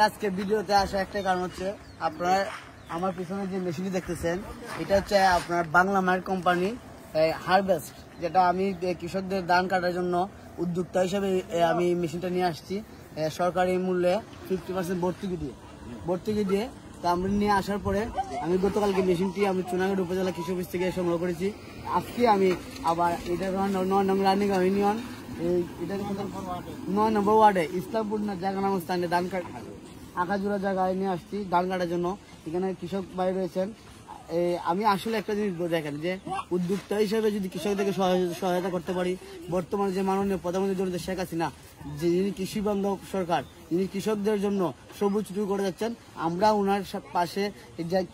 আজকে ভিডিওতে আসা একটাই কারণ হচ্ছে আপনারা আমার পিছনে যে মেশিনটি দেখতেছেন এটা হচ্ছে আপনার বাংলা মায়ের কোম্পানি হারভেস্ট, যেটা আমি কৃষকদের ধান কাটার জন্য উদ্যোক্তা হিসেবে আমি মেশিনটা নিয়ে আসছি সরকারি মূল্যে 50% ভর্তুকি দিয়ে। তা আমরা নিয়ে আসার পরে আমি গতকালকে মেশিনটি আমি চুনাঘাট উপজেলা কৃষি অফিস থেকে সংগ্রহ করেছি। আজকে আমি আবার এটা 9 নং রানীগাঁও ইউনিয়ন, এটা 9 নম্বর ওয়ার্ডে ইসলামপুর জায়গা নাম স্থানে ধান আঁকাজোড়া জায়গায় নিয়ে আসছি ধান কাটার জন্য। এখানে কৃষক ভাই রয়েছেন। আমি আসলে একটা জিনিস দেখেন যে উদ্যোক্তা হিসেবে যদি কৃষকদেরকে সহায়তা করতে পারি, বর্তমানে যে মাননীয় প্রধানমন্ত্রী জনতা শেখ হাসিনা যিনি কৃষি বান্ধব সরকার, যিনি কৃষকদের জন্য সবুজ শুরু করে যাচ্ছেন, আমরা ওনার পাশে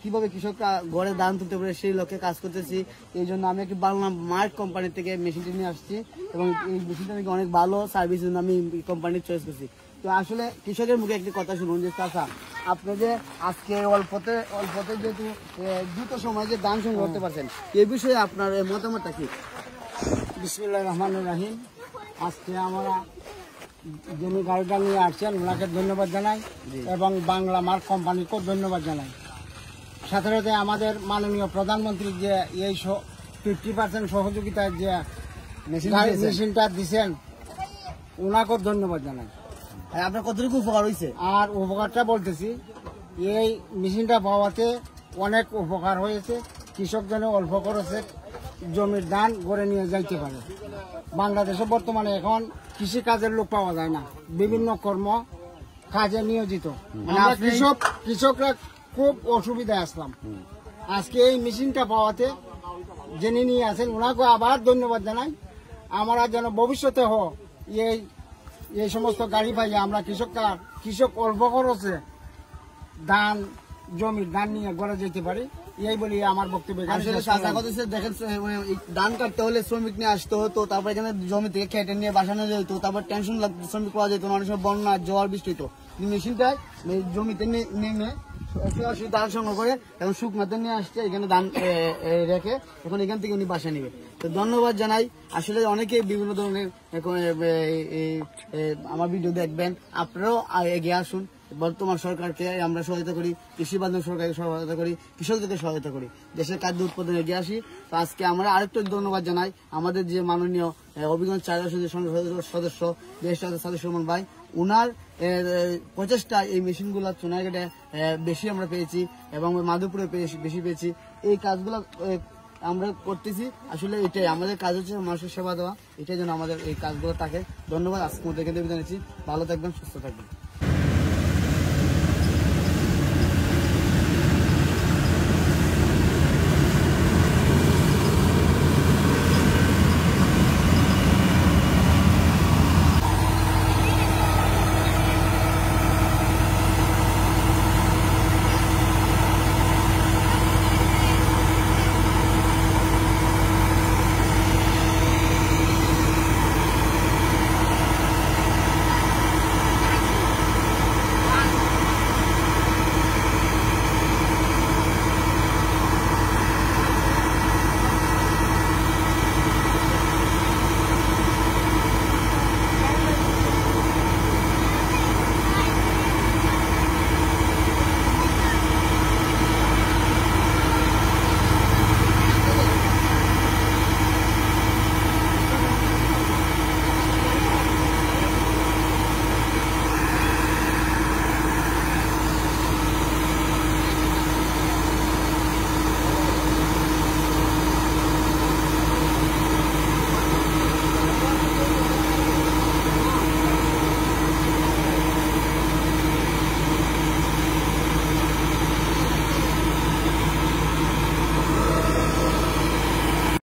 কিভাবে কৃষকরা ঘরে ধান তুলতে পারে সেই লক্ষ্যে কাজ করতেছি। এই জন্য আমি একটি বাংলা মার্ক কোম্পানি থেকে মেশিনটি নিয়ে আসছি এবং এই মেশিনটা নাকি অনেক ভালো সার্ভিস জন্য আমি কোম্পানির চয়েস করছি। তো আসলে কৃষকের মুখে একটি কথা শুনুন যে চাচা, আপনি যে আজকে অল্পতে যেহেতু দ্রুত সময় যে ধান সংগ্রহ করতে পারছেন, এই বিষয়ে আপনার মতামতটা কি? বিসমিল্লাহির রহমানির রহিম। আজকে আমরা যিনি গাড়িটা নিয়ে আসছেন ওনাকে ধন্যবাদ জানাই এবং বাংলা মার্ক কোম্পানিকেও ধন্যবাদ জানাই। সাথে সাথে আমাদের মাননীয় প্রধানমন্ত্রী যে এই 50% সহযোগিতায় যে মেশিনটা দিচ্ছেন ওনাকেও ধন্যবাদ জানাই। আপনার কতটুকু উপকার হয়েছে? আর উপকারটা বলতেছি, এই মেশিনটা পাওয়াতে অনেক উপকার হয়েছে। কৃষক যেন অল্প খরচে জমির ধান গড়ে নিয়ে যাইতে পারে। বাংলাদেশে বর্তমানে এখন কৃষি কাজের লোক পাওয়া যায় না, বিভিন্ন কর্ম কাজে নিয়োজিত। আমরা কৃষকরা খুব অসুবিধায় আসলাম। আজকে এই মেশিনটা পাওয়াতে জেনে নিয়ে আসেন ওনাকে আবার ধন্যবাদ জানাই। আমরা যেন ভবিষ্যতে এই সমস্ত গাড়ি পাই আমরা কৃষক অল্প খরচে জমির ধান নিয়ে গড়ে যেতে পারি, এই বলি আমার বক্তব্য। দেখেন ধান কাটতে হলে শ্রমিক নিয়ে আসতে হতো, তারপর এখানে জমি থেকে খেটে নিয়ে বাসানো যেত, তারপর টেনশন লাগতো, শ্রমিক পাওয়া যেত না, অনেক সময় বন্যা ঝড় বৃষ্টি হতো। মেশিনটায় জমিতে নেমে ধান সংগ্রহ করে এবং শুকনাতে নিয়ে আসছে, এখানে ধান রেখে এখন এখান থেকে উনি বাসা নেবে। তো ধন্যবাদ জানাই। আসলে অনেকেই বিভিন্ন ধরনের আমার ভিডিও দেখবেন, আপনারাও এগিয়ে আসুন। বর্তমান সরকারকে আমরা সহায়তা করি, কৃষি বান্ধব সরকারকে সহায়তা করি, কৃষকদেরকে সহায়তা করি, দেশের খাদ্য উৎপাদনে এগিয়ে আসি। তো আজকে আমরা আরেকটু ধন্যবাদ জানাই আমাদের যে মাননীয় অভিগঞ্জ চার সদস্য সাদুর রহমান ভাই, উনার প্রচেষ্টা এই মেশিনগুলো চুনারঘাটে বেশি আমরা পেয়েছি এবং মাধবপুরে বেশি পেয়েছি। এই কাজগুলো আমরা করতেছি। আসলে এটাই আমাদের কাজ হচ্ছে মানুষের সেবা দেওয়া, এটাই যেন আমাদের এই কাজগুলো থাকে। ধন্যবাদ। আজকে মধ্যে এখানে বিদায় নিচ্ছি। ভালো থাকবেন, সুস্থ থাকবেন।